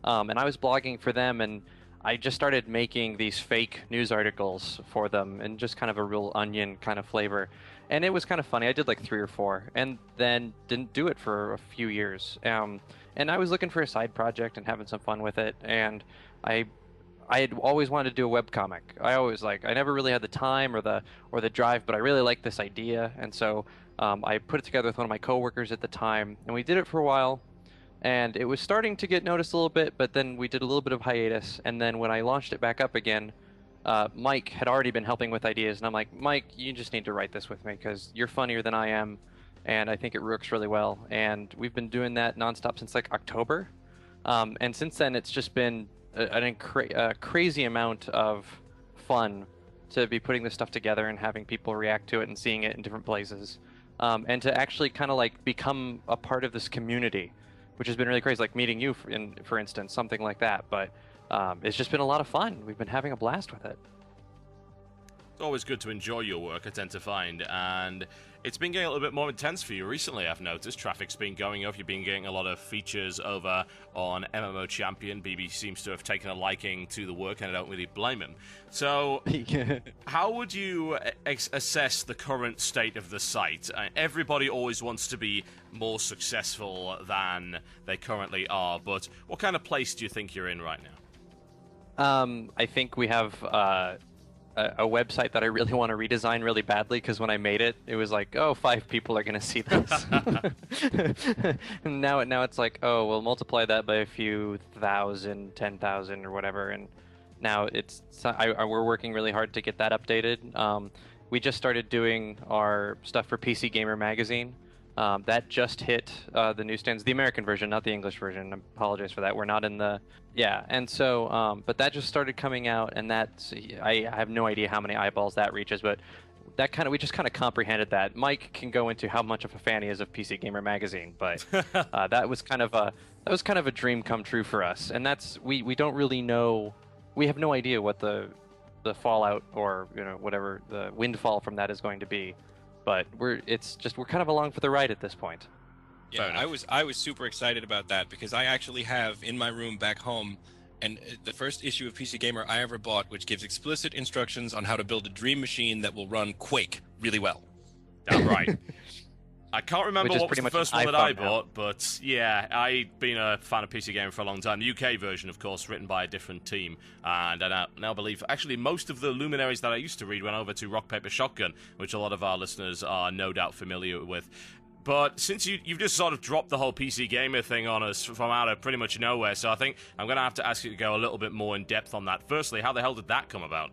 and I was blogging for them, and I just started making these fake news articles for them, and just kind of a real onion kind of flavor. And it was kind of funny. I did like three or four, and then didn't do it for a few years. And I was looking for a side project and having some fun with it, and I I had always wanted to do a webcomic. I never really had the time or the drive, but I really liked this idea, and so I put it together with one of my coworkers at the time, and we did it for a while, and it was starting to get noticed a little bit, but then we did a little bit of hiatus, and then when I launched it back up again, Mike had already been helping with ideas, and I'm like, Mike, you just need to write this with me because you're funnier than I am, and I think it works really well. And we've been doing that nonstop since like October, and since then it's just been a crazy amount of fun to be putting this stuff together and having people react to it and seeing it in different places, and to actually kind of like become a part of this community, which has been really crazy, like meeting you, for instance, something like that. But it's just been a lot of fun. We've been having a blast with it. It's always good to enjoy your work, I tend to find, and it's been getting a little bit more intense for you recently, I've noticed. Traffic's been going up, you've been getting a lot of features over on MMO Champion. BB seems to have taken a liking to the work, and I don't really blame him. So, how would you assess the current state of the site? Everybody always wants to be more successful than they currently are, but what kind of place do you think you're in right now? I think we have a website that I really want to redesign really badly, because when I made it, it was like, oh, 5 people are going to see this. And now it's like, oh, we'll multiply that by a few thousand, 10,000 or whatever, and now we're working really hard to get that updated. We just started doing our stuff for PC Gamer magazine. That just hit the newsstands, the American version, not the English version. I apologize for that. We're not in the... Yeah, and so, but that just started coming out, and I have no idea how many eyeballs that reaches, but we just kind of comprehended that. Mike can go into how much of a fan he is of PC Gamer magazine, but that was kind of a dream come true for us. And we don't really know, we have no idea what the fallout or whatever the windfall from that is going to be. But we're kind of along for the ride at this point. Yeah, I was super excited about that because I actually have in my room back home, and the first issue of PC Gamer I ever bought, which gives explicit instructions on how to build a dream machine that will run Quake really well. Damn right. I can't remember what was the first one that I bought, now. But yeah, I've been a fan of PC Gamer for a long time. The UK version, of course, written by a different team. And I now believe, actually, most of the luminaries that I used to read went over to Rock, Paper, Shotgun, which a lot of our listeners are no doubt familiar with. But since you've just sort of dropped the whole PC Gamer thing on us from out of pretty much nowhere, so I think I'm going to have to ask you to go a little bit more in depth on that. Firstly, how the hell did that come about?